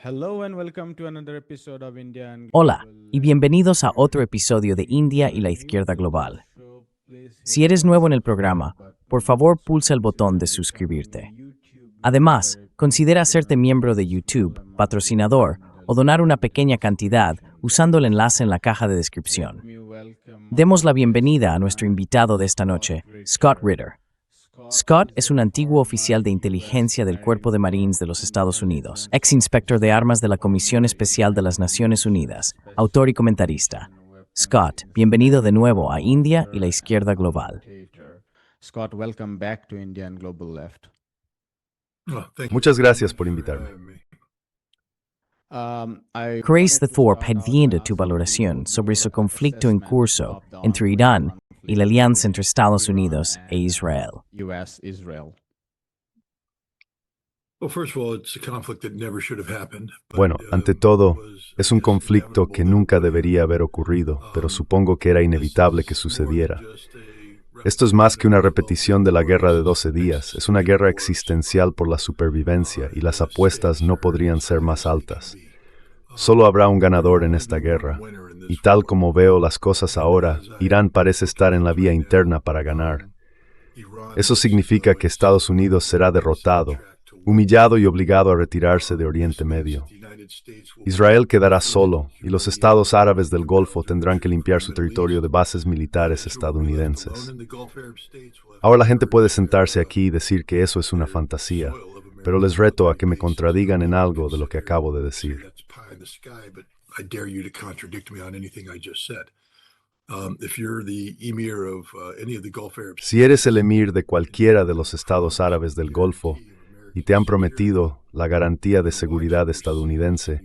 Hello and welcome to another episode of India and Hola, Global y Left. bienvenidos a otro episodio de India y la Izquierda Global. Si eres nuevo en el programa, por favor pulsa el botón de suscribirte. Además, considera hacerte miembro de YouTube, patrocinador o donar una pequeña cantidad usando el enlace en la caja de descripción. Demos la bienvenida a nuestro invitado de esta noche, Scott Ritter. Scott es un antiguo oficial de inteligencia del Cuerpo de Marines de los Estados Unidos, ex inspector de armas de la Comisión Especial de las Naciones Unidas, autor y comentarista. Scott, bienvenido de nuevo a India y la Izquierda Global. Scott, welcome back to India and Global Left. Muchas gracias por invitarme. Grace de Thorpe pedindo tu valoración sobre su conflicto en curso entre Irán y la alianza entre Estados Unidos e Israel. US-Israel. Bueno, ante todo, es un conflicto que nunca debería haber ocurrido, pero supongo que era inevitable que sucediera. Esto es más que una repetición de la guerra de 12 días, es una guerra existencial por la supervivencia y las apuestas no podrían ser más altas. Solo habrá un ganador en esta guerra, y tal como veo las cosas ahora, Irán parece estar en la vía interna para ganar. Eso significa que Estados Unidos será derrotado, humillado y obligado a retirarse de Oriente Medio. Israel quedará solo, y los estados árabes del Golfo tendrán que limpiar su territorio de bases militares estadounidenses. Ahora la gente puede sentarse aquí y decir que eso es una fantasía, pero les reto a que me contradigan en algo de lo que acabo de decir. Si eres el emir de cualquiera de los estados árabes del Golfo y te han prometido la garantía de seguridad estadounidense,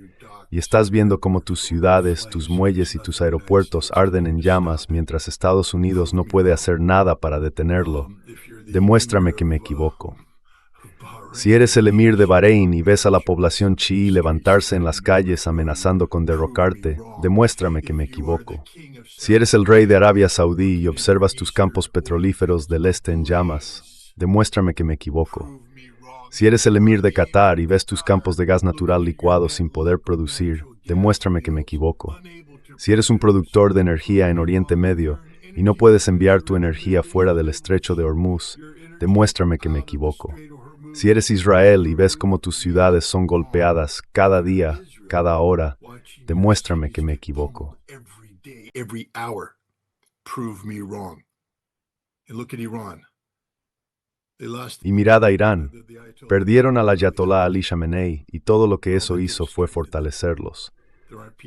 y estás viendo cómo tus ciudades, tus muelles y tus aeropuertos arden en llamas mientras Estados Unidos no puede hacer nada para detenerlo, demuéstrame que me equivoco. Si eres el emir de Bahrein y ves a la población chií levantarse en las calles amenazando con derrocarte, demuéstrame que me equivoco. Si eres el rey de Arabia Saudí y observas tus campos petrolíferos del este en llamas, demuéstrame que me equivoco. Si eres el emir de Qatar y ves tus campos de gas natural licuado sin poder producir, demuéstrame que me equivoco. Si eres un productor de energía en Oriente Medio y no puedes enviar tu energía fuera del estrecho de Hormuz, demuéstrame que me equivoco. Si eres Israel y ves cómo tus ciudades son golpeadas cada día, cada hora, demuéstrame que me equivoco. Y mirad a Irán. Perdieron al Ayatollah Ali Khamenei y todo lo que eso hizo fue fortalecerlos.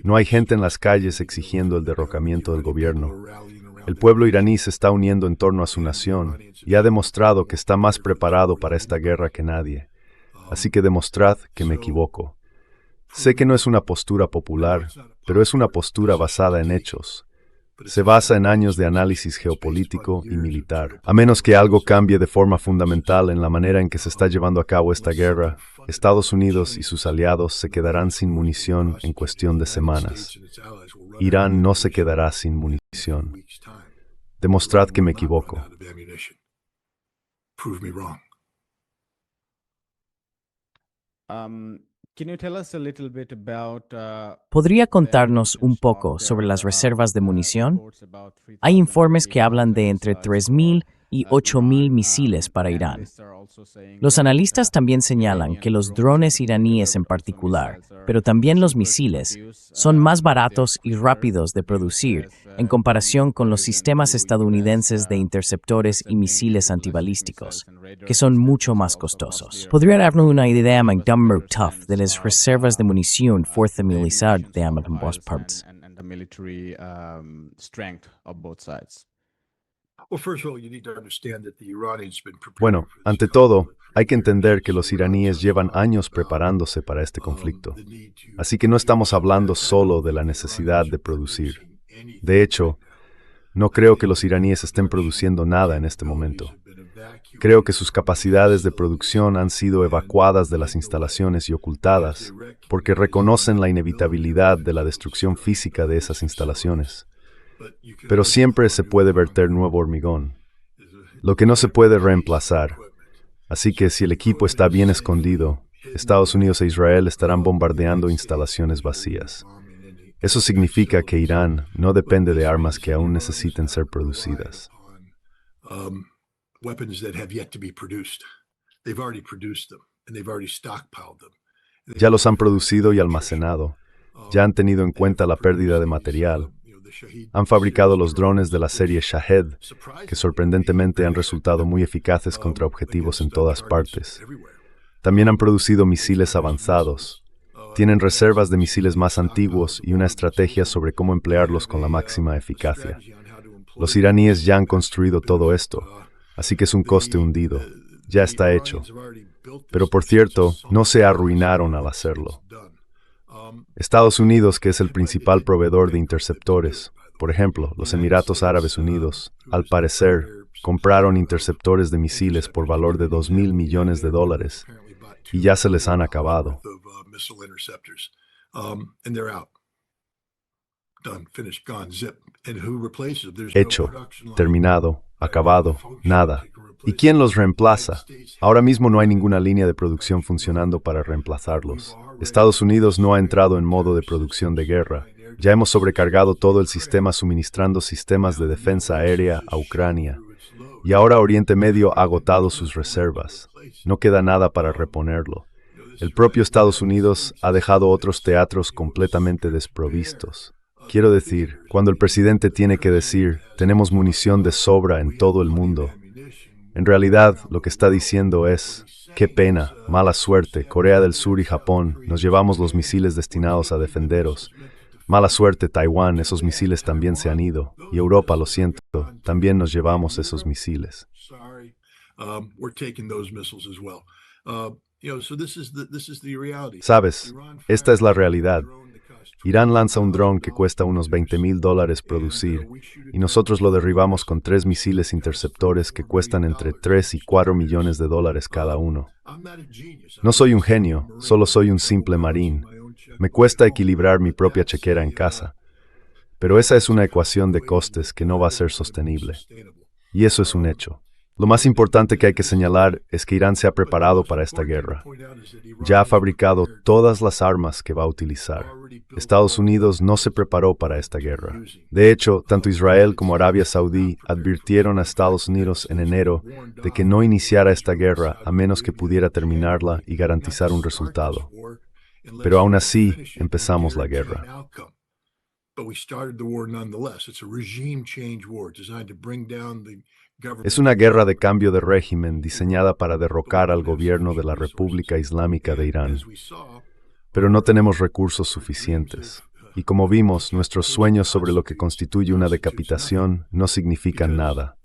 No hay gente en las calles exigiendo el derrocamiento del gobierno. El pueblo iraní se está uniendo en torno a su nación y ha demostrado que está más preparado para esta guerra que nadie. Así que demostrad que me equivoco. Sé que no es una postura popular, pero es una postura basada en hechos. Se basa en años de análisis geopolítico y militar. A menos que algo cambie de forma fundamental en la manera en que se está llevando a cabo esta guerra, Estados Unidos y sus aliados se quedarán sin munición en cuestión de semanas. Irán no se quedará sin munición. Demostrad que me equivoco. Can you tell us a little bit about, ¿Podría contarnos un poco sobre las reservas de munición? Hay informes que hablan de entre 3.000 y 8.000 misiles para Irán. Los analistas también señalan que los drones iraníes en particular, pero también los misiles, son más baratos y rápidos de producir en comparación con los sistemas estadounidenses de interceptores y misiles antibalísticos, que son mucho más costosos. ¿Podría darnos una idea Montgomery Tough de las reservas de munición fuerza militar de ambas partes? and the military strength of both sides? Bueno, ante todo, hay que entender que los iraníes llevan años preparándose para este conflicto. Así que no estamos hablando solo de la necesidad de producir. De hecho, no creo que los iraníes estén produciendo nada en este momento. Creo que sus capacidades de producción han sido evacuadas de las instalaciones y ocultadas, porque reconocen la inevitabilidad de la destrucción física de esas instalaciones. Pero siempre se puede verter nuevo hormigón, lo que no se puede reemplazar. Así que si el equipo está bien escondido, Estados Unidos e Israel estarán bombardeando instalaciones vacías. Eso significa que Irán no depende de armas que aún necesiten ser producidas. Ya los han producido y almacenado. Ya han tenido en cuenta la pérdida de material. Han fabricado los drones de la serie Shahed, que sorprendentemente han resultado muy eficaces contra objetivos en todas partes. También han producido misiles avanzados. Tienen reservas de misiles más antiguos y una estrategia sobre cómo emplearlos con la máxima eficacia. Los iraníes ya han construido todo esto, así que es un coste hundido. Ya está hecho. Pero por cierto, no se arruinaron al hacerlo. Estados Unidos, que es el principal proveedor de interceptores, por ejemplo, los Emiratos Árabes Unidos, al parecer, compraron interceptores de misiles por valor de $2,000 millones y ya se les han acabado. Hecho, terminado, acabado, nada. ¿Y quién los reemplaza? Ahora mismo no hay ninguna línea de producción funcionando para reemplazarlos. Estados Unidos no ha entrado en modo de producción de guerra. Ya hemos sobrecargado todo el sistema suministrando sistemas de defensa aérea a Ucrania. Y ahora Oriente Medio ha agotado sus reservas. No queda nada para reponerlo. El propio Estados Unidos ha dejado otros teatros completamente desprovistos. Quiero decir, cuando el presidente tiene que decir, tenemos munición de sobra en todo el mundo, en realidad lo que está diciendo es, qué pena, mala suerte, Corea del Sur y Japón, nos llevamos los misiles destinados a defenderos. Mala suerte, Taiwán, esos misiles también se han ido. Y Europa, lo siento, también nos llevamos esos misiles. Sabes, esta es la realidad. Irán lanza un dron que cuesta unos $20,000 producir, y nosotros lo derribamos con 3 misiles interceptores que cuestan entre $3 y $4 millones cada uno. No soy un genio, solo soy un simple marín. Me cuesta equilibrar mi propia chequera en casa, pero esa es una ecuación de costes que no va a ser sostenible. Y eso es un hecho. Lo más importante que hay que señalar es que Irán se ha preparado para esta guerra. Ya ha fabricado todas las armas que va a utilizar. Estados Unidos no se preparó para esta guerra. De hecho, tanto Israel como Arabia Saudí advirtieron a Estados Unidos en enero de que no iniciara esta guerra a menos que pudiera terminarla y garantizar un resultado. Pero aún así, empezamos la guerra. Es una guerra de cambio de régimen diseñada para derrocar al gobierno de la República Islámica de Irán. Pero no tenemos recursos suficientes. Y como vimos, nuestros sueños sobre lo que constituye una decapitación no significan nada,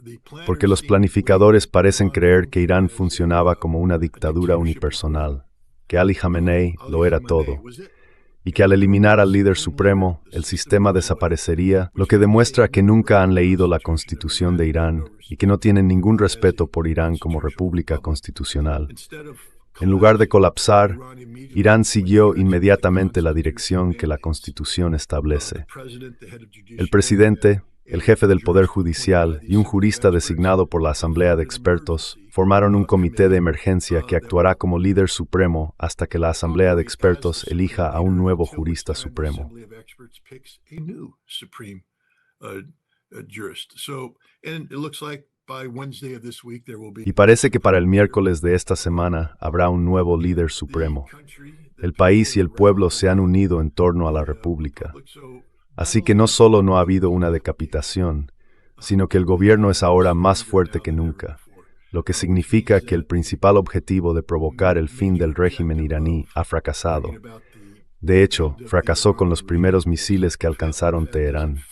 porque los planificadores parecen creer que Irán funcionaba como una dictadura unipersonal, que Ali Khamenei lo era todo, y que al eliminar al líder supremo, el sistema desaparecería, lo que demuestra que nunca han leído la Constitución de Irán y que no tienen ningún respeto por Irán como república constitucional. En lugar de colapsar, Irán siguió inmediatamente la dirección que la Constitución establece. El presidente, el jefe del Poder Judicial y un jurista designado por la Asamblea de Expertos formaron un comité de emergencia que actuará como líder supremo hasta que la Asamblea de Expertos elija a un nuevo jurista supremo. Y parece que para el miércoles de esta semana habrá un nuevo líder supremo. El país y el pueblo se han unido en torno a la República. Así que no solo no ha habido una decapitación, sino que el gobierno es ahora más fuerte que nunca, lo que significa que el principal objetivo de provocar el fin del régimen iraní ha fracasado. De hecho, fracasó con los primeros misiles que alcanzaron Teherán.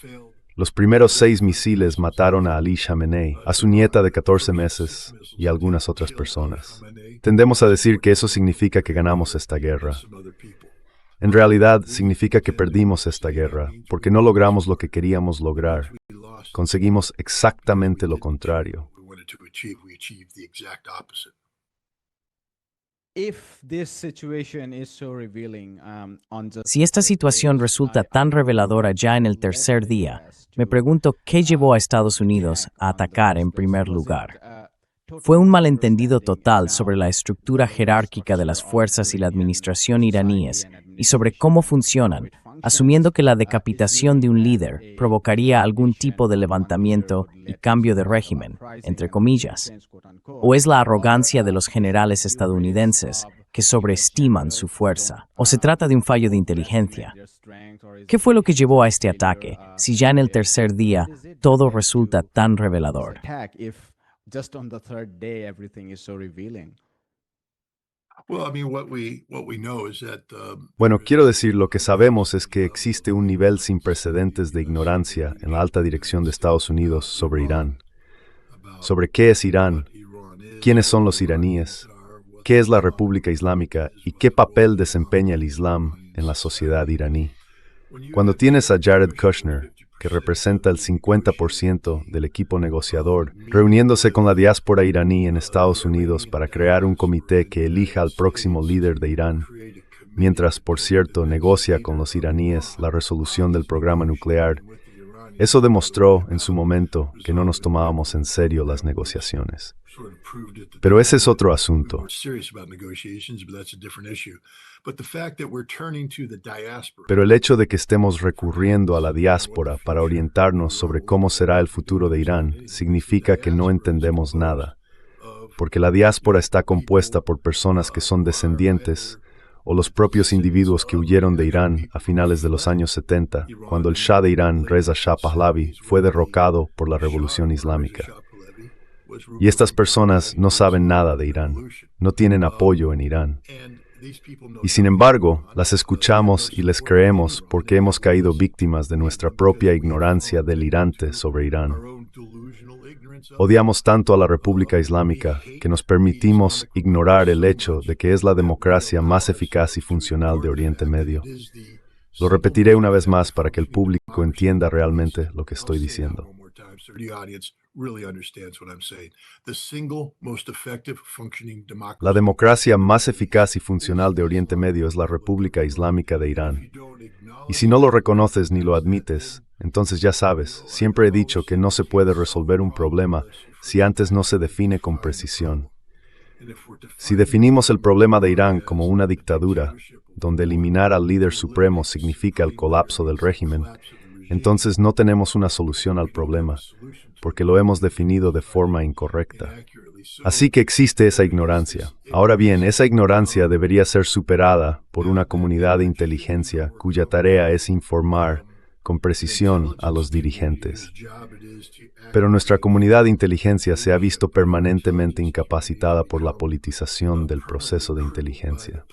Los primeros 6 misiles mataron a Ali Khamenei, a su nieta de 14 meses y a algunas otras personas. Tendemos a decir que eso significa que ganamos esta guerra. En realidad, significa que perdimos esta guerra, porque no logramos lo que queríamos lograr. Conseguimos exactamente lo contrario. Si esta situación resulta tan reveladora ya en el tercer día, me pregunto qué llevó a Estados Unidos a atacar en primer lugar. Fue un malentendido total sobre la estructura jerárquica de las fuerzas y la administración iraníes y sobre cómo funcionan, asumiendo que la decapitación de un líder provocaría algún tipo de levantamiento y cambio de régimen, entre comillas. ¿O es la arrogancia de los generales estadounidenses que sobreestiman su fuerza? ¿O se trata de un fallo de inteligencia? ¿Qué fue lo que llevó a este ataque, si ya en el tercer día todo resulta tan revelador? Just on the third day, everything is so revealing. Bueno, quiero decir, lo que sabemos es que existe un nivel sin precedentes de ignorancia en la alta dirección de Estados Unidos sobre Irán. Sobre qué es Irán, quiénes son los iraníes, qué es la República Islámica y qué papel desempeña el Islam en la sociedad iraní. Cuando tienes a Jared Kushner, que representa el 50% del equipo negociador, reuniéndose con la diáspora iraní en Estados Unidos para crear un comité que elija al próximo líder de Irán, mientras, por cierto, negocia con los iraníes la resolución del programa nuclear. Eso demostró, en su momento, que no nos tomábamos en serio las negociaciones. Pero ese es otro asunto. Pero el hecho de que estemos recurriendo a la diáspora para orientarnos sobre cómo será el futuro de Irán significa que no entendemos nada, porque la diáspora está compuesta por personas que son descendientes o los propios individuos que huyeron de Irán a finales de los años 70, cuando el Shah de Irán, Reza Shah Pahlavi, fue derrocado por la Revolución Islámica. Y estas personas no saben nada de Irán, no tienen apoyo en Irán. Y sin embargo, las escuchamos y les creemos porque hemos caído víctimas de nuestra propia ignorancia delirante sobre Irán. Odiamos tanto a la República Islámica que nos permitimos ignorar el hecho de que es la democracia más eficaz y funcional de Oriente Medio. Lo repetiré una vez más para que el público entienda realmente lo que estoy diciendo. La democracia más eficaz y funcional de Oriente Medio es la República Islámica de Irán. Y si no lo reconoces ni lo admites, entonces ya sabes, siempre he dicho que no se puede resolver un problema si antes no se define con precisión. Si definimos el problema de Irán como una dictadura, donde eliminar al líder supremo significa el colapso del régimen, entonces no tenemos una solución al problema, porque lo hemos definido de forma incorrecta. Así que existe esa ignorancia. Ahora bien, esa ignorancia debería ser superada por una comunidad de inteligencia cuya tarea es informar con precisión a los dirigentes. Pero nuestra comunidad de inteligencia se ha visto permanentemente incapacitada por la politización del proceso de inteligencia.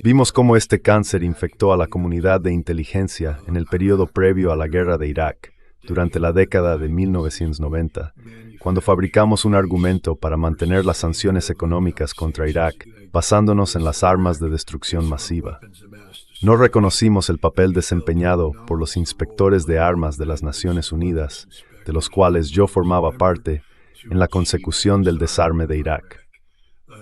Vimos cómo este cáncer infectó a la comunidad de inteligencia en el periodo previo a la guerra de Irak, durante la década de 1990, cuando fabricamos un argumento para mantener las sanciones económicas contra Irak, basándonos en las armas de destrucción masiva. No reconocimos el papel desempeñado por los inspectores de armas de las Naciones Unidas, de los cuales yo formaba parte, en la consecución del desarme de Irak.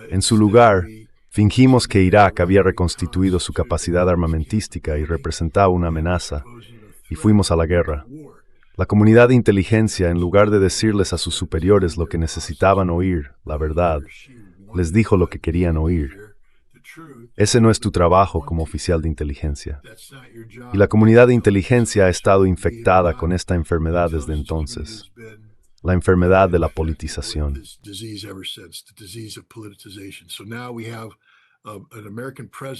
En su lugar, fingimos que Irak había reconstituido su capacidad armamentística y representaba una amenaza, y fuimos a la guerra. La comunidad de inteligencia, en lugar de decirles a sus superiores lo que necesitaban oír, la verdad, les dijo lo que querían oír. Ese no es tu trabajo como oficial de inteligencia. Y la comunidad de inteligencia ha estado infectada con esta enfermedad desde entonces. La enfermedad de la politización.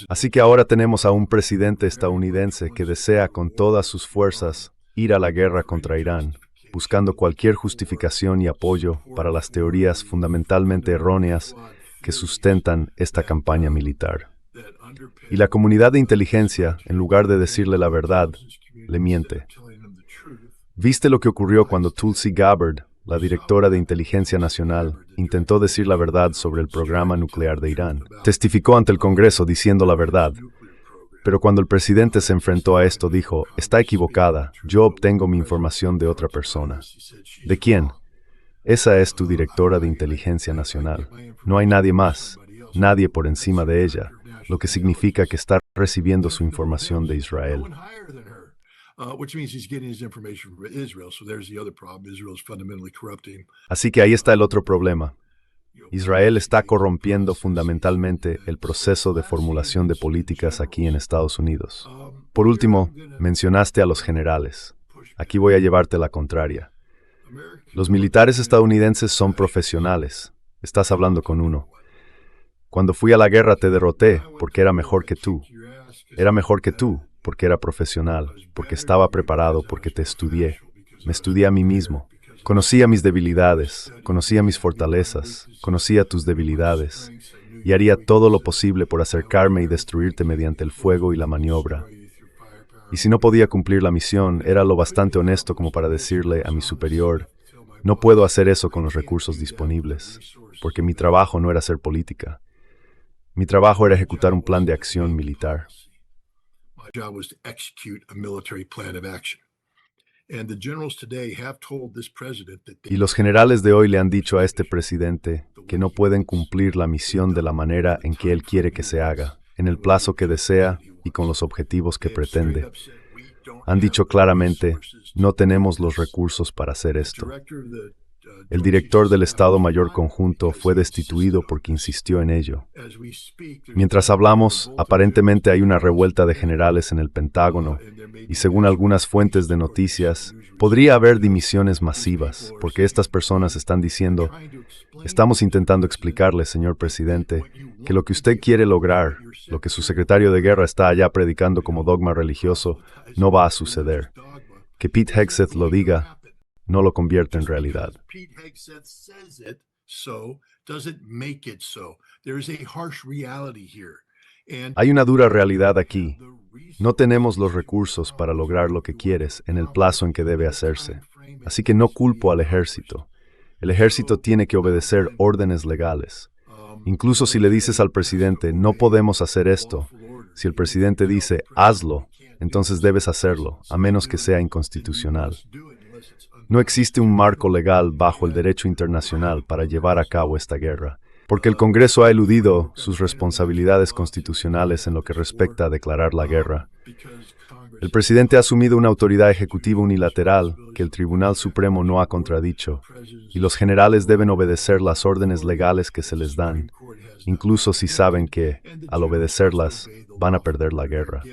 Así que ahora tenemos a un presidente estadounidense que desea con todas sus fuerzas ir a la guerra contra Irán, buscando cualquier justificación y apoyo para las teorías fundamentalmente erróneas que sustentan esta campaña militar. Y la comunidad de inteligencia, en lugar de decirle la verdad, le miente. ¿Viste lo que ocurrió cuando Tulsi Gabbard, la directora de Inteligencia Nacional, intentó decir la verdad sobre el programa nuclear de Irán? Testificó ante el Congreso diciendo la verdad. Pero cuando el presidente se enfrentó a esto, dijo, está equivocada, yo obtengo mi información de otra persona. ¿De quién? Esa es tu directora de Inteligencia Nacional. No hay nadie más, nadie por encima de ella, lo que significa que está recibiendo su información de Israel. Así que ahí está el otro problema. Israel está corrompiendo fundamentalmente el proceso de formulación de políticas aquí en Estados Unidos. Por último, mencionaste a los generales. Aquí voy a llevarte la contraria. Los militares estadounidenses son profesionales. Estás hablando con uno. Cuando fui a la guerra te derroté porque era mejor que tú. Era mejor que tú porque era profesional, porque estaba preparado, porque te estudié. Me estudié a mí mismo. Conocía mis debilidades, conocía mis fortalezas, conocía tus debilidades, y haría todo lo posible por acercarme y destruirte mediante el fuego y la maniobra. Y si no podía cumplir la misión, era lo bastante honesto como para decirle a mi superior, no puedo hacer eso con los recursos disponibles, porque mi trabajo no era hacer política. Mi trabajo era ejecutar un plan de acción militar. Y los generales de hoy le han dicho a este presidente que no pueden cumplir la misión de la manera en que él quiere que se haga, en el plazo que desea y con los objetivos que pretende. Han dicho claramente, no tenemos los recursos para hacer esto. El director del Estado Mayor Conjunto fue destituido porque insistió en ello. Mientras hablamos, aparentemente hay una revuelta de generales en el Pentágono y según algunas fuentes de noticias, podría haber dimisiones masivas porque estas personas están diciendo, estamos intentando explicarle, señor presidente, que lo que usted quiere lograr, lo que su secretario de guerra está allá predicando como dogma religioso, no va a suceder. Que Pete Hegseth lo diga, no lo convierte en realidad. Hay una dura realidad aquí. No tenemos los recursos para lograr lo que quieres en el plazo en que debe hacerse. Así que no culpo al ejército. El ejército tiene que obedecer órdenes legales. Incluso si le dices al presidente, no podemos hacer esto, si el presidente dice, hazlo, entonces debes hacerlo, a menos que sea inconstitucional. No existe un marco legal bajo el derecho internacional para llevar a cabo esta guerra, porque el Congreso ha eludido sus responsabilidades constitucionales en lo que respecta a declarar la guerra. El presidente ha asumido una autoridad ejecutiva unilateral que el Tribunal Supremo no ha contradicho, y los generales deben obedecer las órdenes legales que se les dan, incluso si saben que, al obedecerlas, van a perder la guerra.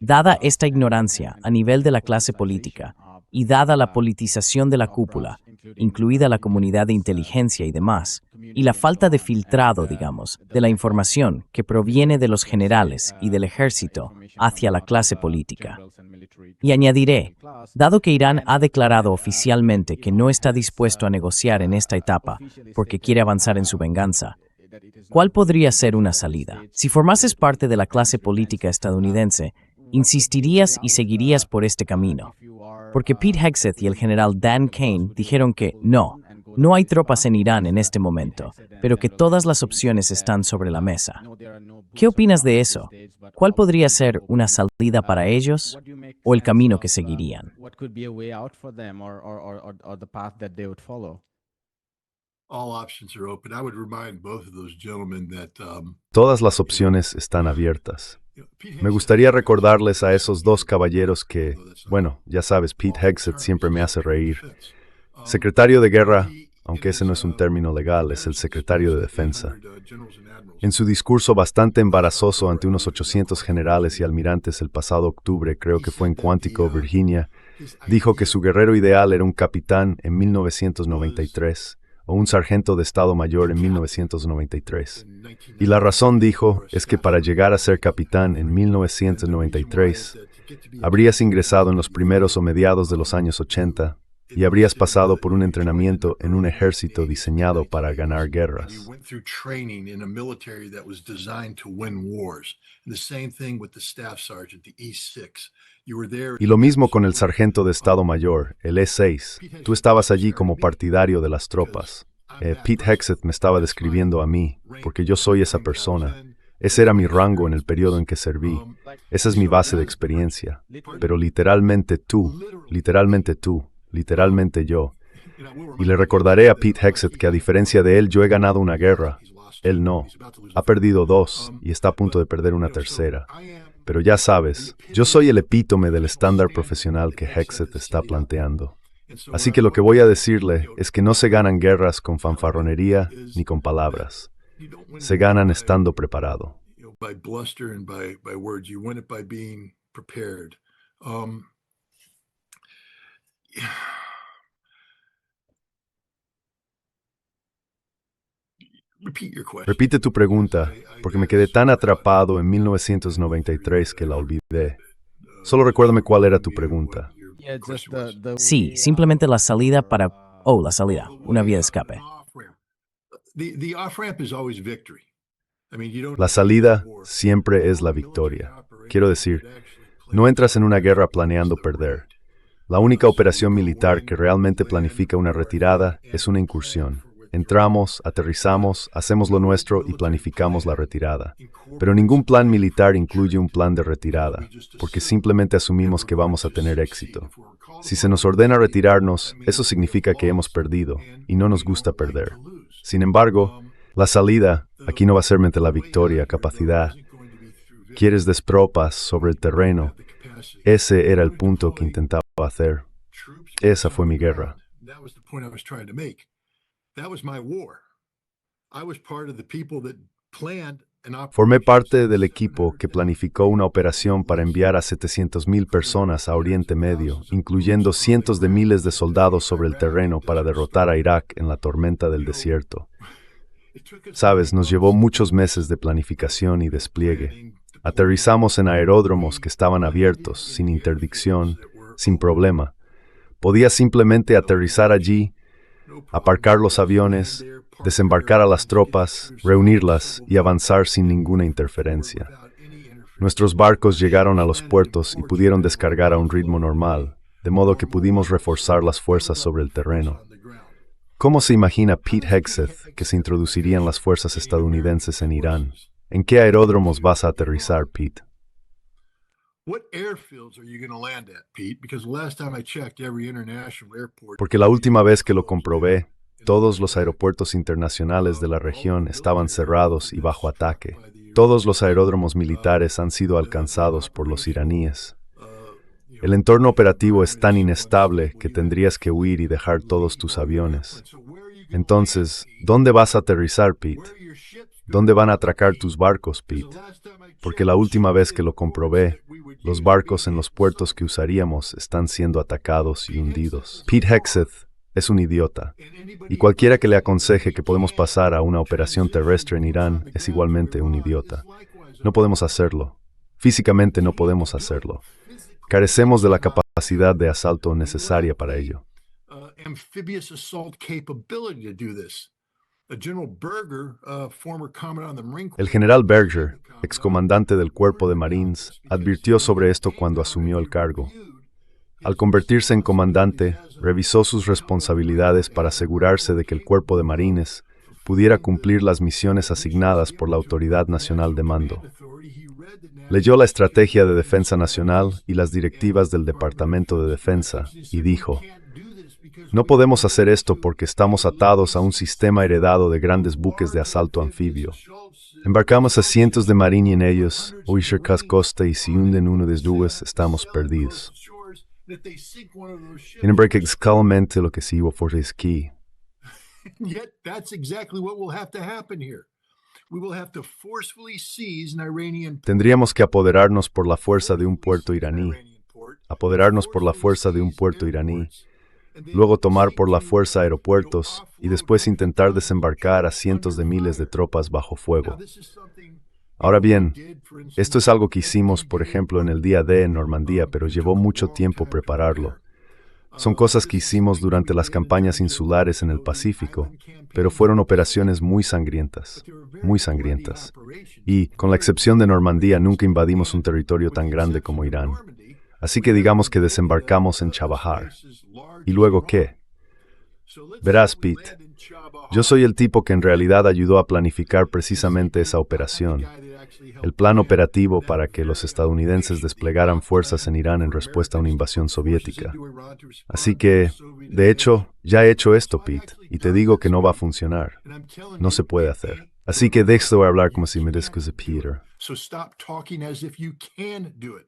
Dada esta ignorancia a nivel de la clase política y dada la politización de la cúpula, incluida la comunidad de inteligencia y demás, y la falta de filtrado, digamos, de la información que proviene de los generales y del ejército hacia la clase política. Y añadiré, dado que Irán ha declarado oficialmente que no está dispuesto a negociar en esta etapa porque quiere avanzar en su venganza, ¿cuál podría ser una salida? Si formases parte de la clase política estadounidense, insistirías y seguirías por este camino. Porque Pete Hegseth y el general Dan Kane dijeron que no hay tropas en Irán en este momento, pero que todas las opciones están sobre la mesa. ¿Qué opinas de eso? ¿Cuál podría ser una salida para ellos o el camino que seguirían? Todas las opciones están abiertas. Me gustaría recordarles a esos dos caballeros que, bueno, ya sabes, Pete Hegseth siempre me hace reír. Secretario de Guerra, aunque ese no es un término legal, es el secretario de Defensa. En su discurso bastante embarazoso ante unos 800 generales y almirantes el pasado octubre, creo que fue en Quantico, Virginia, dijo que su guerrero ideal era un capitán en 1993 o un sargento de Estado Mayor en 1993. Y la razón, dijo, es que para llegar a ser capitán en 1993, habrías ingresado en los primeros o mediados de los años 80 y habrías pasado por un entrenamiento en un ejército diseñado para ganar guerras. Y lo mismo con el sargento de Estado Mayor, el E6. Tú estabas allí como partidario de las tropas. Pete Hegseth me estaba describiendo a mí, porque yo soy esa persona. Ese era mi rango en el periodo en que serví. Esa es mi base de experiencia. Pero literalmente tú, literalmente yo, Y le recordaré a Pete Hegseth que a diferencia de él, yo he ganado una guerra. Él no. Ha perdido 2 y está a punto de perder una tercera. Pero ya sabes, yo soy el epítome del estándar profesional que Hegseth está planteando. Así que lo que voy a decirle es que no se ganan guerras con fanfarronería ni con palabras. Se ganan estando preparado. By bluster and by words. You win it by being prepared. Repeat your question. Repite tu pregunta, porque me quedé tan atrapado en 1993 que la olvidé. Solo recuérdame cuál era tu pregunta. Yeah, just the Sí, simplemente la salida para... Oh, la salida, una vía de escape. The off-ramp is always victory. I mean, you don't La salida siempre es la victoria. Quiero decir, no entras en una guerra planeando perder. La única operación militar que realmente planifica una retirada es una incursión. Entramos, aterrizamos, hacemos lo nuestro y planificamos la retirada. Pero ningún plan militar incluye un plan de retirada, porque simplemente asumimos que vamos a tener éxito. Si se nos ordena retirarnos, eso significa que hemos perdido, y no nos gusta perder. Sin embargo, la salida aquí no va a ser mediante la victoria, capacidad. Quieres destropas sobre el terreno. Ese era el punto que intentaba hacer. Esa fue mi guerra. That was the point I was trying to make. That was my war. I was part of the people that planned an operation. Formé parte del equipo que planificó una operación para enviar a 700,000 personas a Oriente Medio, incluyendo cientos de miles de soldados sobre el terreno para derrotar a Irak en la tormenta del desierto. Sabes, nos llevó muchos meses de planificación y despliegue. Aterrizamos en aeródromos que estaban abiertos, sin interdicción, sin problema. Podías simplemente aterrizar allí, aparcar los aviones, desembarcar a las tropas, reunirlas y avanzar sin ninguna interferencia. Nuestros barcos llegaron a los puertos y pudieron descargar a un ritmo normal, de modo que pudimos reforzar las fuerzas sobre el terreno. ¿Cómo se imagina Pete Hegseth que se introducirían las fuerzas estadounidenses en Irán? ¿En qué aeródromos vas a aterrizar, Pete? What airfields are you going to land at, Pete? Because the last time I checked, every international airport. Porque la última vez que lo comprobé, todos los aeropuertos internacionales de la región estaban cerrados y bajo ataque. Todos los aeródromos militares han sido alcanzados por los iraníes. El entorno operativo es tan inestable que tendrías que huir y dejar todos tus aviones. Entonces, ¿dónde vas a aterrizar, Pete? ¿Dónde van a atracar tus barcos, Pete? Porque la última vez que lo comprobé, los barcos en los puertos que usaríamos están siendo atacados y hundidos. Pete Hegseth es un idiota, y cualquiera que le aconseje que podemos pasar a una operación terrestre en Irán es igualmente un idiota. No podemos hacerlo. Físicamente no podemos hacerlo. Carecemos de la capacidad de asalto necesaria para ello. Amphibious assault capability to do this. General Berger, former commandant on the Marine Corps. El general Berger, excomandante del Cuerpo de Marines, advirtió sobre esto cuando asumió el cargo. Al convertirse en comandante, revisó sus responsabilidades para asegurarse de que el Cuerpo de Marines pudiera cumplir las misiones asignadas por la Autoridad Nacional de Mando. Leyó la Estrategia de Defensa Nacional y las directivas del Departamento de Defensa y dijo: no podemos hacer esto porque estamos atados a un sistema heredado de grandes buques de asalto anfibio. Embarcamos a cientos de marines en ellos, hoy cerca costa y si hunden uno de ellos estamos perdidos. En embarque exclusivamente lo que se iba por esquí. Yet that's exactly what will have to happen here. We will have to forcefully seize an Iranian Tendríamos que apoderarnos por la fuerza de un puerto iraní, luego tomar por la fuerza aeropuertos y después intentar desembarcar a cientos de miles de tropas bajo fuego. Ahora bien, esto es algo que hicimos, por ejemplo, en el día D en Normandía, pero llevó mucho tiempo prepararlo. Son cosas que hicimos durante las campañas insulares en el Pacífico, pero fueron operaciones muy sangrientas. Y, con la excepción de Normandía, nunca invadimos un territorio tan grande como Irán. Así que digamos que desembarcamos en Chabahar. ¿Y luego qué? Verás, Pete, Yo soy el tipo que en realidad ayudó a planificar precisamente esa operación, el plan operativo para que los estadounidenses desplegaran fuerzas en Irán en respuesta a una invasión soviética. Así que, de hecho, ya he hecho esto, Pete, y te digo que no va a funcionar. No se puede hacer. Así que deja de hablar como si me descuse, Peter. So stop talking as if you can do it.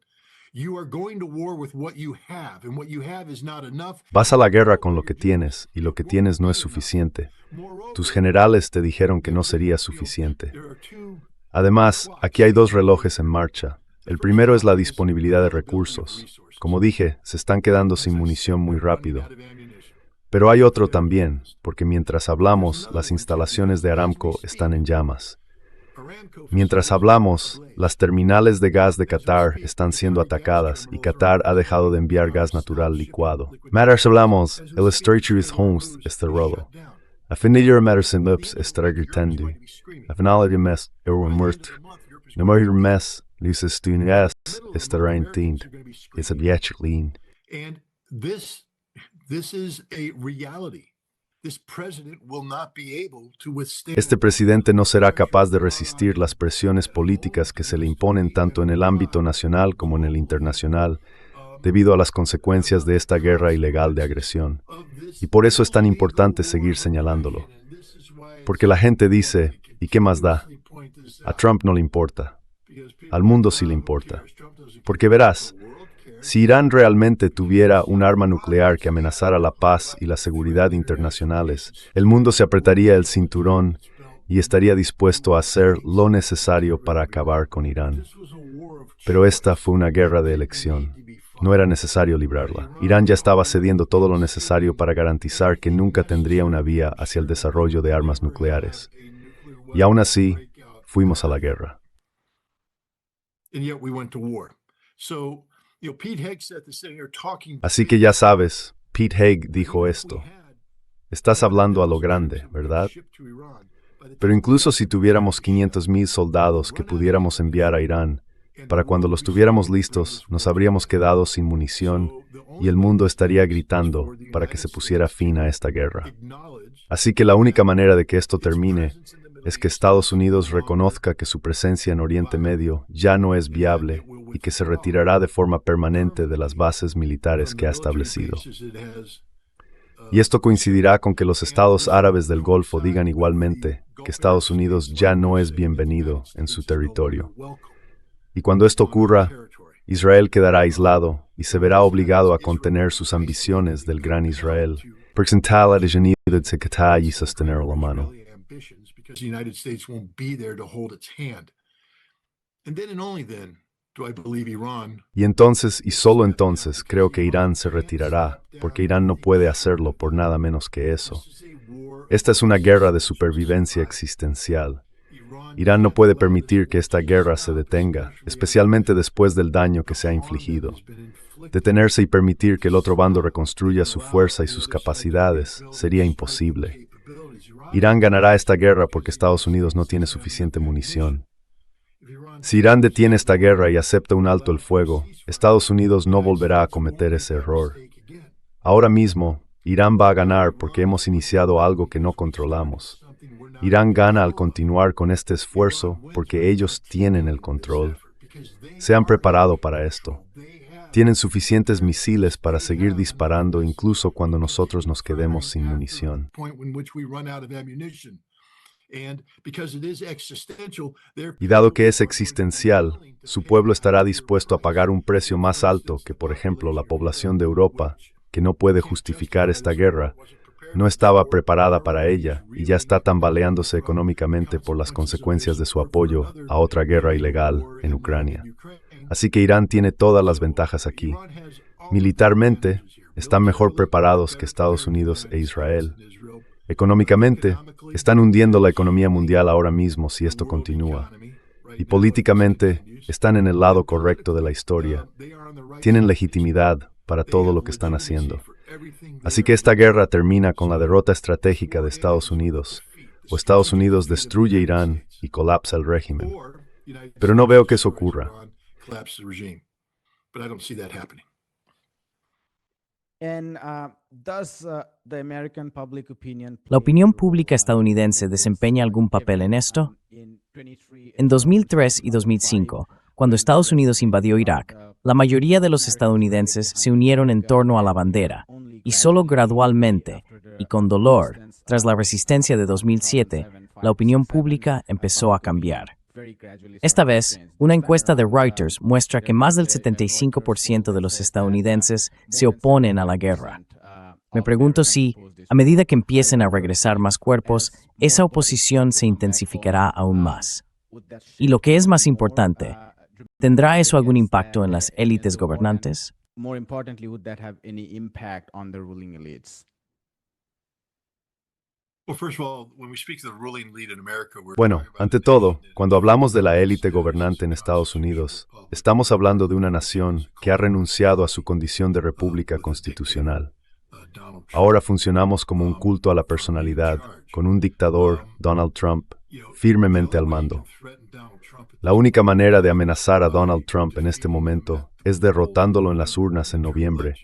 You are going to war with what you have, and what you have is not enough. Vas a la guerra con lo que tienes, y lo que tienes no es suficiente. Tus generales te dijeron que no sería suficiente. Además, aquí hay dos relojes en marcha. El primero es la disponibilidad de recursos. Como dije, se están quedando sin munición muy rápido. Pero hay otro también, porque mientras hablamos, las instalaciones de Aramco están en llamas. Mientras hablamos, las terminales de gas de Qatar están siendo atacadas y Qatar ha dejado de enviar gas natural licuado. Mientras hablamos, el estrecho de Hormuz está roto. A finir Madison Lips está gritando. A final de mes, muerto. No more mes, los estudiantes estarán entiendo. Es abierto. And this is a reality. This president will not be able to withstand. Este presidente no será capaz de resistir las presiones políticas que se le imponen tanto en el ámbito nacional como en el internacional, debido a las consecuencias de esta guerra ilegal de agresión. Y por eso es tan importante seguir señalándolo. Porque la gente dice, ¿y qué más da? A Trump no le importa. Al mundo sí le importa. Porque verás, si Irán realmente tuviera un arma nuclear que amenazara la paz y la seguridad internacionales, el mundo se apretaría el cinturón y estaría dispuesto a hacer lo necesario para acabar con Irán. Pero esta fue una guerra de elección. No era necesario librarla. Irán ya estaba cediendo todo lo necesario para garantizar que nunca tendría una vía hacia el desarrollo de armas nucleares. Y aún así, fuimos a la guerra. Así que ya sabes, Pete Hague dijo esto. Estás hablando a lo grande, ¿verdad? Pero incluso si tuviéramos 500,000 soldados que pudiéramos enviar a Irán, para cuando los tuviéramos listos, nos habríamos quedado sin munición y el mundo estaría gritando para que se pusiera fin a esta guerra. Así que la única manera de que esto termine es que Estados Unidos reconozca que su presencia en Oriente Medio ya no es viable y que se retirará de forma permanente de las bases militares que ha establecido. Y esto coincidirá con que los estados árabes del Golfo digan igualmente que Estados Unidos ya no es bienvenido en su territorio. Y cuando esto ocurra, Israel quedará aislado y se verá obligado a contener sus ambiciones del gran Israel. Y entonces, y solo entonces, creo que Irán se retirará, porque Irán no puede hacerlo por nada menos que eso. Esta es una guerra de supervivencia existencial. Irán no puede permitir que esta guerra se detenga, especialmente después del daño que se ha infligido. Detenerse y permitir que el otro bando reconstruya su fuerza y sus capacidades sería imposible. Irán ganará esta guerra porque Estados Unidos no tiene suficiente munición. Si Irán detiene esta guerra y acepta un alto el fuego, Estados Unidos no volverá a cometer ese error. Ahora mismo, Irán va a ganar porque hemos iniciado algo que no controlamos. Irán gana al continuar con este esfuerzo porque ellos tienen el control. Se han preparado para esto. Tienen suficientes misiles para seguir disparando incluso cuando nosotros nos quedemos sin munición. Y dado que es existencial, su pueblo estará dispuesto a pagar un precio más alto que, por ejemplo, la población de Europa, que no puede justificar esta guerra. No estaba preparada para ella y ya está tambaleándose económicamente por las consecuencias de su apoyo a otra guerra ilegal en Ucrania. Así que Irán tiene todas las ventajas aquí. Militarmente, están mejor preparados que Estados Unidos e Israel. Económicamente, están hundiendo la economía mundial ahora mismo si esto continúa. Y políticamente, están en el lado correcto de la historia. Tienen legitimidad para todo lo que están haciendo. Así que esta guerra termina con la derrota estratégica de Estados Unidos, o Estados Unidos destruye Irán y colapsa el régimen. Pero no veo que eso ocurra. ¿La opinión pública estadounidense desempeña algún papel en esto? En 2003 y 2005, cuando Estados Unidos invadió Irak, la mayoría de los estadounidenses se unieron en torno a la bandera, y solo gradualmente, y con dolor, tras la resistencia de 2007, la opinión pública empezó a cambiar. Esta vez, una encuesta de Reuters muestra que más del 75% de los estadounidenses se oponen a la guerra. Me pregunto si, a medida que empiecen a regresar más cuerpos, esa oposición se intensificará aún más. Y lo que es más importante, ¿tendrá eso algún impacto en las élites gobernantes? Bueno, ante todo, cuando hablamos de la élite gobernante en Estados Unidos, estamos hablando de una nación que ha renunciado a su condición de república constitucional. Ahora funcionamos como un culto a la personalidad, con un dictador, Donald Trump, firmemente al mando. La única manera de amenazar a Donald Trump en este momento es derrotándolo en las urnas en noviembre,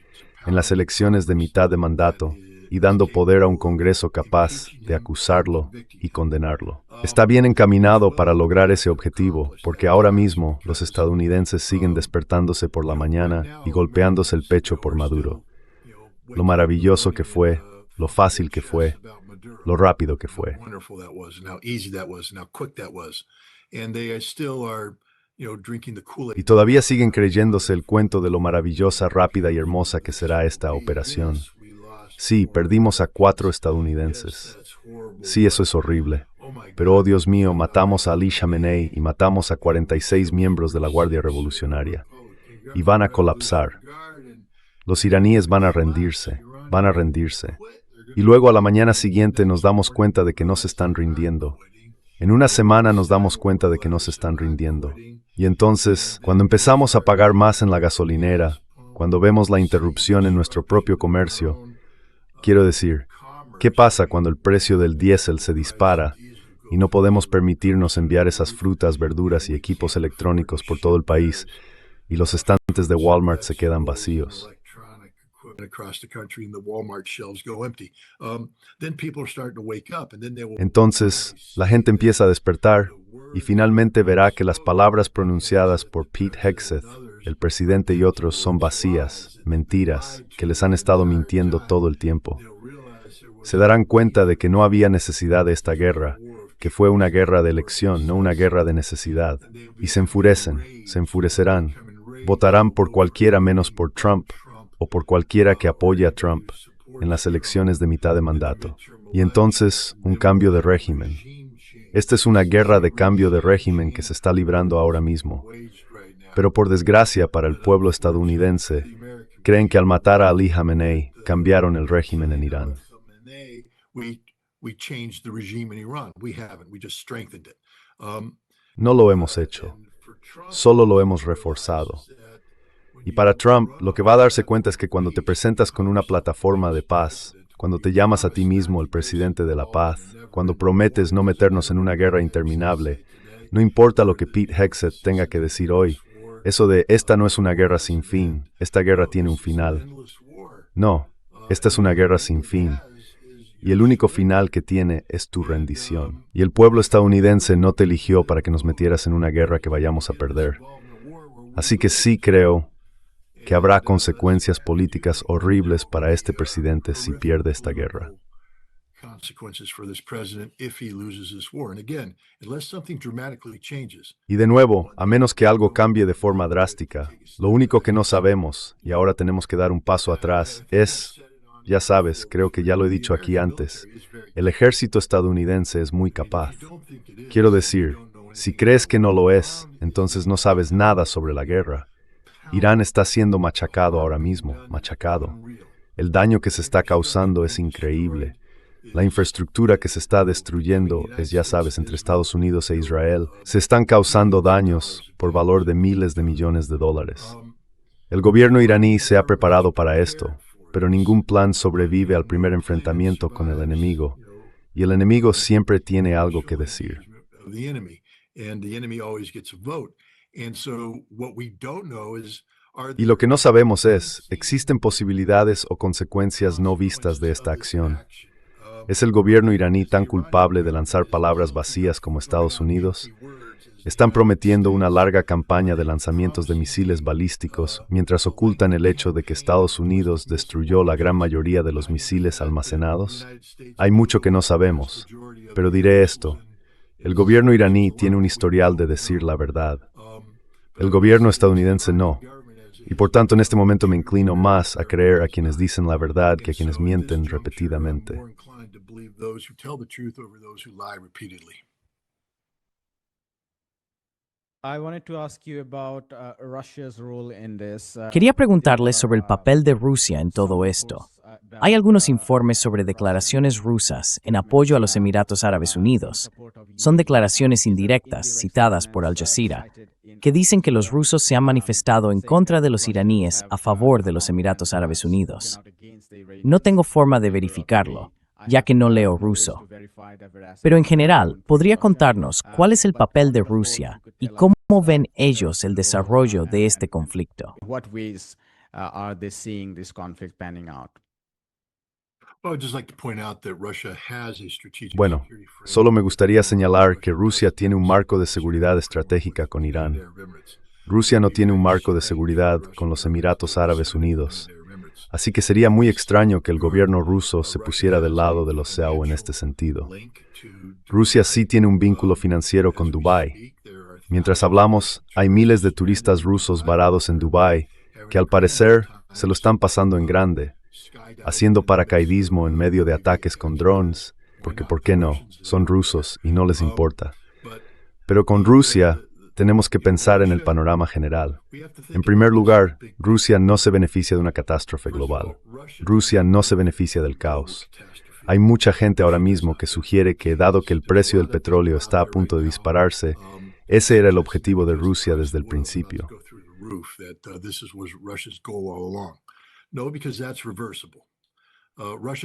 en las elecciones de mitad de mandato, y dando poder a un Congreso capaz de acusarlo y condenarlo. Está bien encaminado para lograr ese objetivo, porque ahora mismo los estadounidenses siguen despertándose por la mañana y golpeándose el pecho por Maduro. Lo maravilloso que fue, lo fácil que fue, lo rápido que fue. Y todavía siguen creyéndose el cuento de lo maravillosa, rápida y hermosa que será esta operación. Sí, perdimos a 4 estadounidenses. Sí, eso es horrible. Pero, oh Dios mío, matamos a Ali Khamenei y matamos a 46 miembros de la Guardia Revolucionaria. Y van a colapsar. Los iraníes van a rendirse. Y luego a la mañana siguiente nos damos cuenta de que no se están rindiendo. En una semana nos damos cuenta de que no se están rindiendo. Y entonces, cuando empezamos a pagar más en la gasolinera, cuando vemos la interrupción en nuestro propio comercio, quiero decir, ¿qué pasa cuando el precio del diésel se dispara y no podemos permitirnos enviar esas frutas, verduras y equipos electrónicos por todo el país y los estantes de Walmart se quedan vacíos? Entonces, la gente empieza a despertar y finalmente verá que las palabras pronunciadas por Pete Hegseth, el presidente y otros son vacías, mentiras, que les han estado mintiendo todo el tiempo. Se darán cuenta de que no había necesidad de esta guerra, que fue una guerra de elección, no una guerra de necesidad. Y se enfurecerán, votarán por cualquiera menos por Trump, o por cualquiera que apoye a Trump en las elecciones de mitad de mandato. Y entonces, un cambio de régimen. Esta es una guerra de cambio de régimen que se está librando ahora mismo. Pero por desgracia para el pueblo estadounidense, creen que al matar a Ali Khamenei, cambiaron el régimen en Irán. No lo hemos hecho, solo lo hemos reforzado. Y para Trump, lo que va a darse cuenta es que cuando te presentas con una plataforma de paz, cuando te llamas a ti mismo el presidente de la paz, cuando prometes no meternos en una guerra interminable, no importa lo que Pete Hegseth tenga que decir hoy, eso de esta no es una guerra sin fin, esta guerra tiene un final. No, esta es una guerra sin fin. Y el único final que tiene es tu rendición. Y el pueblo estadounidense no te eligió para que nos metieras en una guerra que vayamos a perder. Así que sí creo que habrá consecuencias políticas horribles para este presidente si pierde esta guerra. Y de nuevo, a menos que algo cambie de forma drástica, lo único que no sabemos, y ahora tenemos que dar un paso atrás, es, ya sabes, creo que ya lo he dicho aquí antes, el ejército estadounidense es muy capaz. Quiero decir, si crees que no lo es, entonces no sabes nada sobre la guerra. Irán está siendo machacado ahora mismo, machacado. El daño que se está causando es increíble. La infraestructura que se está destruyendo es, ya sabes, entre Estados Unidos e Israel. Se están causando daños por valor de miles de millones de dólares. El gobierno iraní se ha preparado para esto, pero ningún plan sobrevive al primer enfrentamiento con el enemigo. Y el enemigo siempre tiene algo que decir. And so what we don't know is, Y lo que no sabemos es, ¿existen posibilidades o consecuencias no vistas de esta acción? ¿Es el gobierno iraní tan culpable de lanzar palabras vacías como Estados Unidos? Están prometiendo una larga campaña de lanzamientos de misiles balísticos mientras ocultan el hecho de que Estados Unidos destruyó la gran mayoría de los misiles almacenados. Hay mucho que no sabemos, pero diré esto. El gobierno iraní tiene un historial de decir la verdad. El gobierno estadounidense no. Y por tanto en este momento me inclino más a creer a quienes dicen la verdad que a quienes mienten repetidamente. Quería preguntarles sobre el papel de Rusia en todo esto. Hay algunos informes sobre declaraciones rusas en apoyo a los Emiratos Árabes Unidos. Son declaraciones indirectas, citadas por Al Jazeera, que dicen que los rusos se han manifestado en contra de los iraníes a favor de los Emiratos Árabes Unidos. No tengo forma de verificarlo, ya que no leo ruso. Pero en general, ¿podría contarnos cuál es el papel de Rusia y cómo ven ellos el desarrollo de este conflicto? Bueno, solo me gustaría señalar que Rusia tiene un marco de seguridad estratégica con Irán. Rusia no tiene un marco de seguridad con los Emiratos Árabes Unidos. Así que sería muy extraño que el gobierno ruso se pusiera del lado de los CEAU en este sentido. Rusia sí tiene un vínculo financiero con Dubái. Mientras hablamos, hay miles de turistas rusos varados en Dubái que al parecer se lo están pasando en grande, haciendo paracaidismo en medio de ataques con drones, porque ¿por qué no? Son rusos y no les importa. Pero con Rusia tenemos que pensar en el panorama general. En primer lugar, Rusia no se beneficia de una catástrofe global. Rusia no se beneficia del caos. Hay mucha gente ahora mismo que sugiere que, dado que el precio del petróleo está a punto de dispararse, ese era el objetivo de Rusia desde el principio.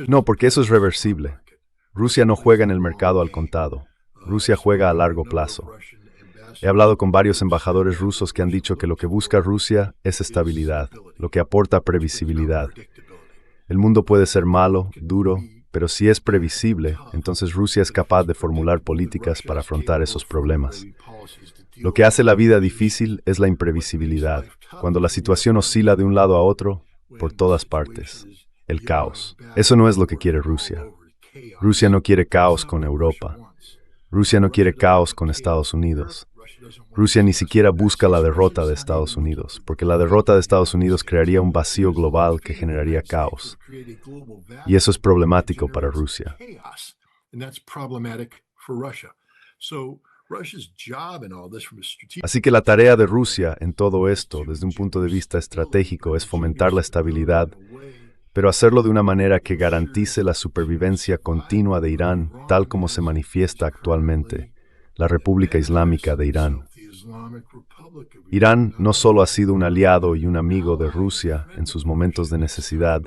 No, porque eso es reversible. Rusia no juega en el mercado al contado. Rusia juega a largo plazo. He hablado con varios embajadores rusos que han dicho que lo que busca Rusia es estabilidad, lo que aporta previsibilidad. El mundo puede ser malo, duro, pero si es previsible, entonces Rusia es capaz de formular políticas para afrontar esos problemas. Lo que hace la vida difícil es la imprevisibilidad, cuando la situación oscila de un lado a otro, por todas partes. El caos. Eso no es lo que quiere Rusia. Rusia no quiere caos con Europa. Rusia no quiere caos con Estados Unidos. Rusia ni siquiera busca la derrota de Estados Unidos, porque la derrota de Estados Unidos crearía un vacío global que generaría caos. Y eso es problemático para Rusia. Así que la tarea de Rusia en todo esto, desde un punto de vista estratégico, es fomentar la estabilidad, pero hacerlo de una manera que garantice la supervivencia continua de Irán, tal como se manifiesta actualmente, la República Islámica de Irán. Irán no solo ha sido un aliado y un amigo de Rusia en sus momentos de necesidad,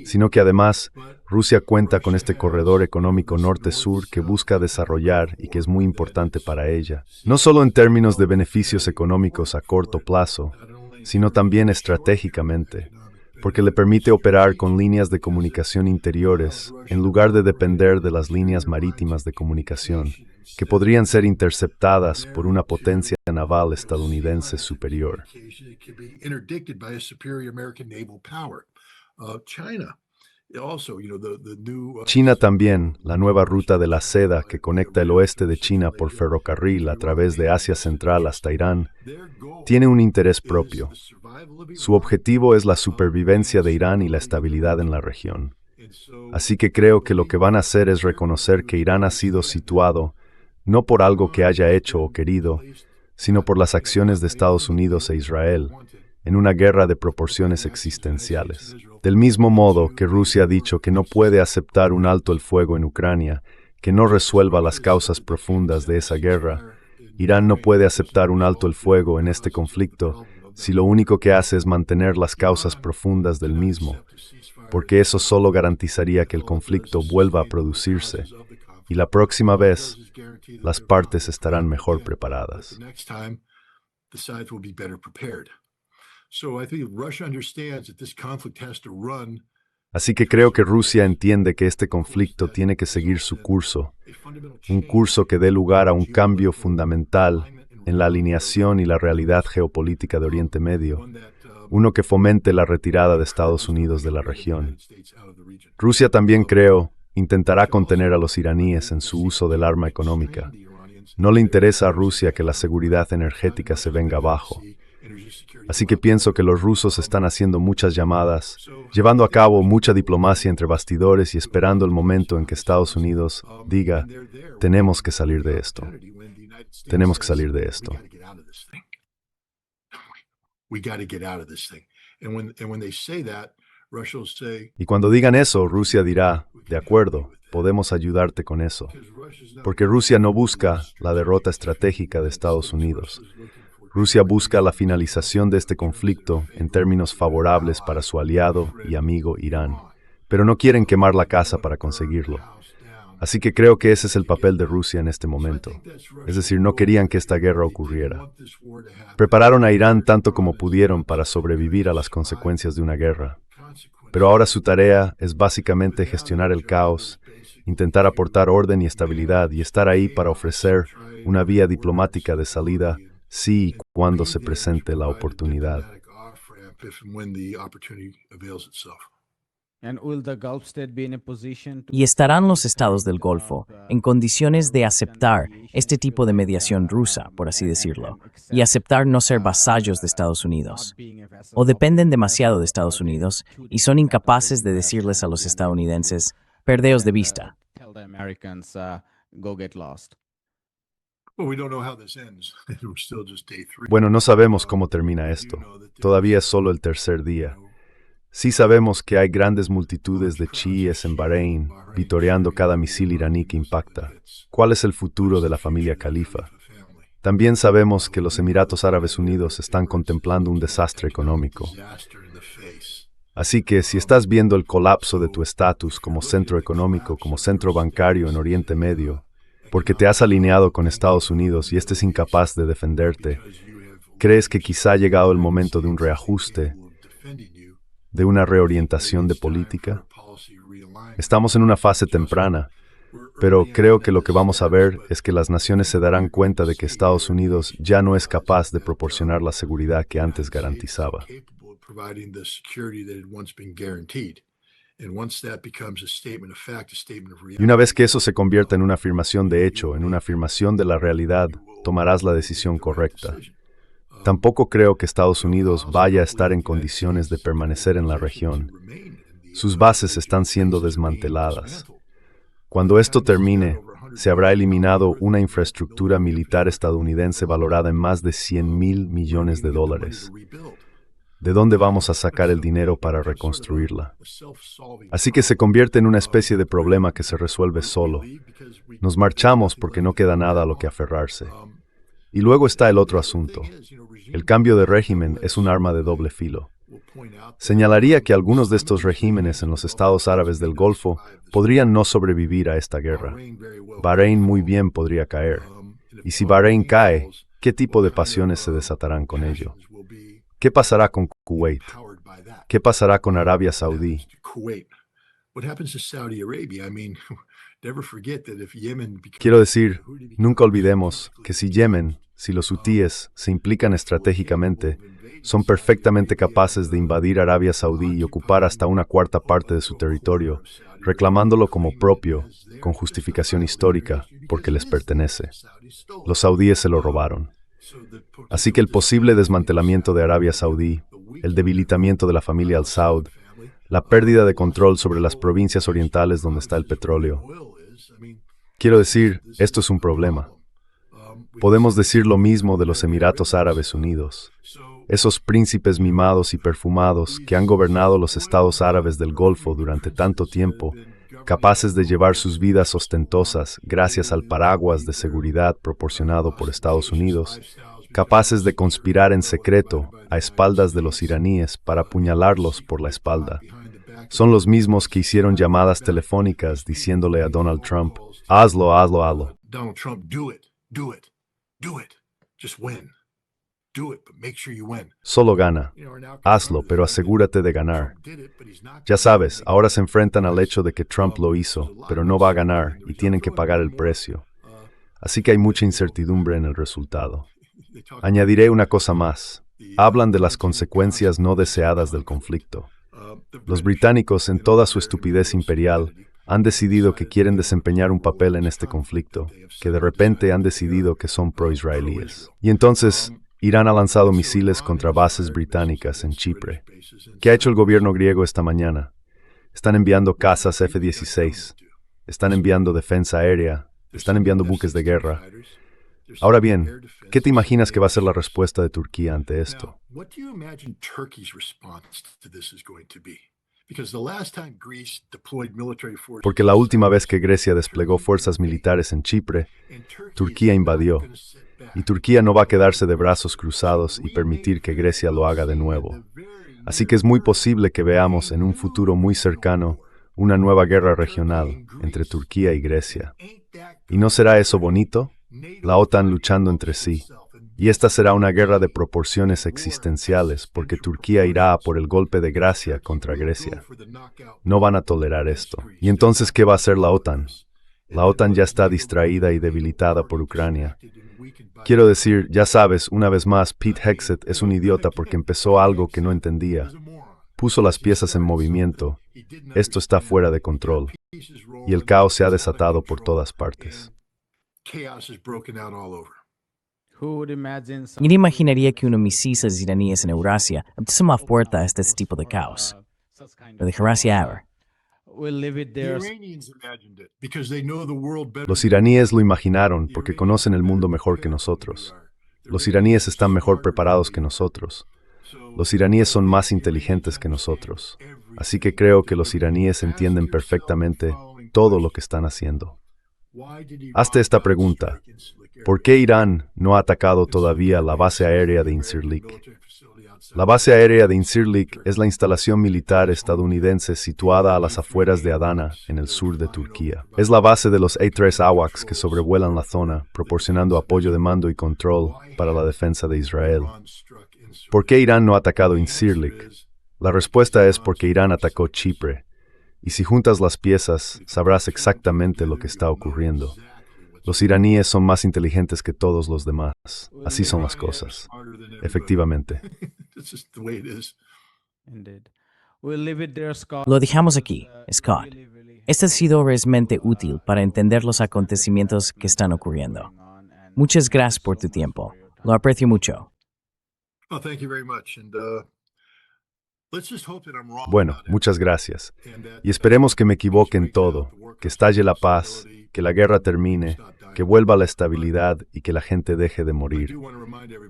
sino que además Rusia cuenta con este corredor económico norte-sur que busca desarrollar y que es muy importante para ella, no solo en términos de beneficios económicos a corto plazo, sino también estratégicamente, porque le permite operar con líneas de comunicación interiores en lugar de depender de las líneas marítimas de comunicación, que podrían ser interceptadas por una potencia naval estadounidense superior. China también, la nueva ruta de la seda que conecta el oeste de China por ferrocarril a través de Asia Central hasta Irán, tiene un interés propio. Su objetivo es la supervivencia de Irán y la estabilidad en la región. Así que creo que lo que van a hacer es reconocer que Irán ha sido situado no por algo que haya hecho o querido, sino por las acciones de Estados Unidos e Israel, en una guerra de proporciones existenciales. Del mismo modo que Rusia ha dicho que no puede aceptar un alto el fuego en Ucrania, que no resuelva las causas profundas de esa guerra, Irán no puede aceptar un alto el fuego en este conflicto si lo único que hace es mantener las causas profundas del mismo, porque eso solo garantizaría que el conflicto vuelva a producirse, y la próxima vez las partes estarán mejor preparadas. So I think Russia understands that this conflict has to run. Así que creo que Rusia entiende que este conflicto tiene que seguir su curso, un curso que dé lugar a un cambio fundamental en la alineación y la realidad geopolítica de Oriente Medio, uno que fomente la retirada de Estados Unidos de la región. Rusia también, creo, intentará contener a los iraníes en su uso del arma económica. No le interesa a Rusia que la seguridad energética se venga abajo. Así que pienso que los rusos están haciendo muchas llamadas, llevando a cabo mucha diplomacia entre bastidores y esperando el momento en que Estados Unidos diga, tenemos que salir de esto. Tenemos que salir de esto. Y cuando digan eso, Rusia dirá, de acuerdo, podemos ayudarte con eso. Porque Rusia no busca la derrota estratégica de Estados Unidos. Rusia busca la finalización de este conflicto en términos favorables para su aliado y amigo Irán, pero no quieren quemar la casa para conseguirlo. Así que creo que ese es el papel de Rusia en este momento. Es decir, no querían que esta guerra ocurriera. Prepararon a Irán tanto como pudieron para sobrevivir a las consecuencias de una guerra. Pero ahora su tarea es básicamente gestionar el caos, intentar aportar orden y estabilidad y estar ahí para ofrecer una vía diplomática de salida sí y cuando se presente la oportunidad. ¿Y estarán los estados del Golfo en condiciones de aceptar este tipo de mediación rusa, por así decirlo, y aceptar no ser vasallos de Estados Unidos? ¿O dependen demasiado de Estados Unidos y son incapaces de decirles a los estadounidenses, perdeos de vista? Bueno, no sabemos cómo termina esto. Todavía es solo el tercer día. Sí sabemos que hay grandes multitudes de chiíes en Bahrein, vitoreando cada misil iraní que impacta. ¿Cuál es el futuro de la familia califa? También sabemos que los Emiratos Árabes Unidos están contemplando un desastre económico. Así que si estás viendo el colapso de tu estatus como centro económico, como centro bancario en Oriente Medio, porque te has alineado con Estados Unidos y estés incapaz de defenderte, ¿crees que quizá ha llegado el momento de un reajuste, de una reorientación de política? Estamos en una fase temprana, pero creo que lo que vamos a ver es que las naciones se darán cuenta de que Estados Unidos ya no es capaz de proporcionar la seguridad que antes garantizaba. Y una vez que eso se convierta en una afirmación de hecho, en una afirmación de la realidad, tomarás la decisión correcta. Tampoco creo que Estados Unidos vaya a estar en condiciones de permanecer en la región. Sus bases están siendo desmanteladas. Cuando esto termine, se habrá eliminado una infraestructura militar estadounidense valorada en más de $100,000 millones. ¿De dónde vamos a sacar el dinero para reconstruirla? Así que se convierte en una especie de problema que se resuelve solo. Nos marchamos porque no queda nada a lo que aferrarse. Y luego está el otro asunto. El cambio de régimen es un arma de doble filo. Señalaría que algunos de estos regímenes en los estados árabes del Golfo podrían no sobrevivir a esta guerra. Bahrein muy bien podría caer. Y si Bahrein cae, ¿qué tipo de pasiones se desatarán con ello? ¿Qué pasará con Kuwait? ¿Qué pasará con Arabia Saudí? Quiero decir, nunca olvidemos que si Yemen, si los hutíes se implican estratégicamente, son perfectamente capaces de invadir Arabia Saudí y ocupar hasta una cuarta parte de su territorio, reclamándolo como propio, con justificación histórica, porque les pertenece. Los saudíes se lo robaron. Así que el posible desmantelamiento de Arabia Saudí, el debilitamiento de la familia Al Saud, la pérdida de control sobre las provincias orientales donde está el petróleo. Quiero decir, esto es un problema. Podemos decir lo mismo de los Emiratos Árabes Unidos. Esos príncipes mimados y perfumados que han gobernado los estados árabes del Golfo durante tanto tiempo, capaces de llevar sus vidas ostentosas gracias al paraguas de seguridad proporcionado por Estados Unidos, capaces de conspirar en secreto a espaldas de los iraníes para apuñalarlos por la espalda. Son los mismos que hicieron llamadas telefónicas diciéndole a Donald Trump, hazlo, hazlo, hazlo. Donald Trump, do it, do it, do it. Just win. do it, but make sure you win. Solo gana. Hazlo, pero asegúrate de ganar. Ya sabes, ahora se enfrentan al hecho de que Trump lo hizo, pero no va a ganar y tienen que pagar el precio. Así que hay mucha incertidumbre en el resultado. Añadiré una cosa más. Hablan de las consecuencias no deseadas del conflicto. Los británicos, en toda su estupidez imperial, han decidido que quieren desempeñar un papel en este conflicto, que de repente han decidido que son pro-israelíes. Y entonces, Irán ha lanzado misiles contra bases británicas en Chipre. ¿Qué ha hecho el gobierno griego esta mañana? Están enviando cazas F-16, están enviando defensa aérea, están enviando buques de guerra. Ahora bien, ¿qué te imaginas que va a ser la respuesta de Turquía ante esto? Porque la última vez que Grecia desplegó fuerzas militares en Chipre, Turquía invadió. Y Turquía no va a quedarse de brazos cruzados y permitir que Grecia lo haga de nuevo. Así que es muy posible que veamos en un futuro muy cercano una nueva guerra regional entre Turquía y Grecia. ¿Y no será eso bonito? La OTAN luchando entre sí. Y esta será una guerra de proporciones existenciales porque Turquía irá a por el golpe de gracia contra Grecia. No van a tolerar esto. ¿Y entonces qué va a hacer la OTAN? La OTAN ya está distraída y debilitada por Ucrania. Quiero decir, ya sabes, una vez más, Pete Hegseth es un idiota porque empezó algo que no entendía. Puso las piezas en movimiento. Esto está fuera de control. Y el caos se ha desatado por todas partes. ¿Quién imaginaría que unos misiles iraníes en Eurasia abrieran más puerta a este tipo de caos? Lo dejará así ahora. Los iraníes lo imaginaron porque conocen el mundo mejor que nosotros. Los iraníes están mejor preparados que nosotros. Los iraníes son más inteligentes que nosotros. Así que creo que los iraníes entienden perfectamente todo lo que están haciendo. Hazte esta pregunta. ¿Por qué Irán no ha atacado todavía la base aérea de Incirlik? La base aérea de Incirlik es la instalación militar estadounidense situada a las afueras de Adana, en el sur de Turquía. Es la base de los A-3 AWACS que sobrevuelan la zona, proporcionando apoyo de mando y control para la defensa de Israel. ¿Por qué Irán no ha atacado Incirlik? La respuesta es porque Irán atacó Chipre. Y si juntas las piezas, sabrás exactamente lo que está ocurriendo. Los iraníes son más inteligentes que todos los demás. Así son las cosas. Efectivamente. Lo dejamos aquí, Scott. Este ha sido realmente útil para entender los acontecimientos que están ocurriendo. Muchas gracias por tu tiempo. Lo aprecio mucho. Bueno, muchas gracias. Y esperemos que me equivoque en todo, que estalle la paz, que la guerra termine, que vuelva la estabilidad y que la gente deje de morir.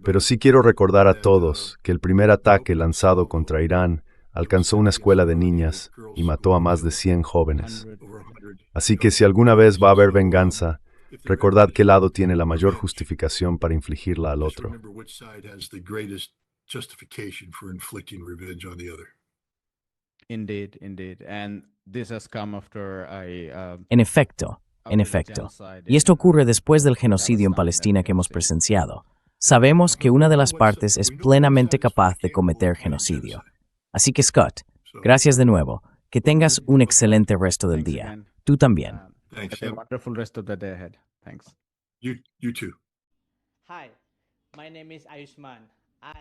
Pero sí quiero recordar a todos que el primer ataque lanzado contra Irán alcanzó una escuela de niñas y mató a más de 100 jóvenes. Así que si alguna vez va a haber venganza, recordad qué lado tiene la mayor justificación para infligirla al otro. En efecto. Y esto ocurre después del genocidio en Palestina que hemos presenciado. Sabemos que una de las partes es plenamente capaz de cometer genocidio. Así que Scott, gracias de nuevo. Que tengas un excelente resto del día. Tú también.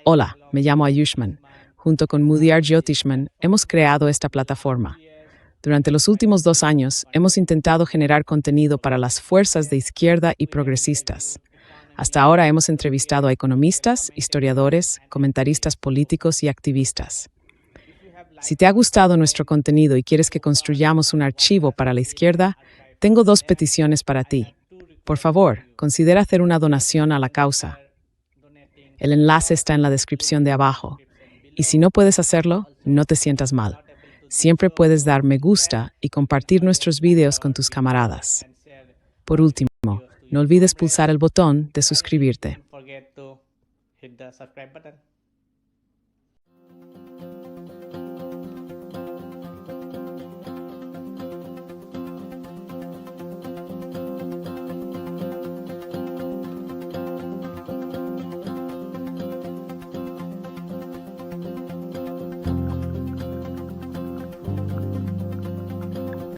Hola, me llamo Ayushman. Junto con Mudiar Jyotishman hemos creado esta plataforma. Durante los últimos 2 años, hemos intentado generar contenido para las fuerzas de izquierda y progresistas. Hasta ahora hemos entrevistado a economistas, historiadores, comentaristas políticos y activistas. Si te ha gustado nuestro contenido y quieres que construyamos un archivo para la izquierda, tengo 2 peticiones para ti. Por favor, considera hacer una donación a la causa. El enlace está en la descripción de abajo. Y si no puedes hacerlo, no te sientas mal. Siempre puedes dar me gusta y compartir nuestros videos con tus camaradas. Por último, no olvides pulsar el botón de suscribirte.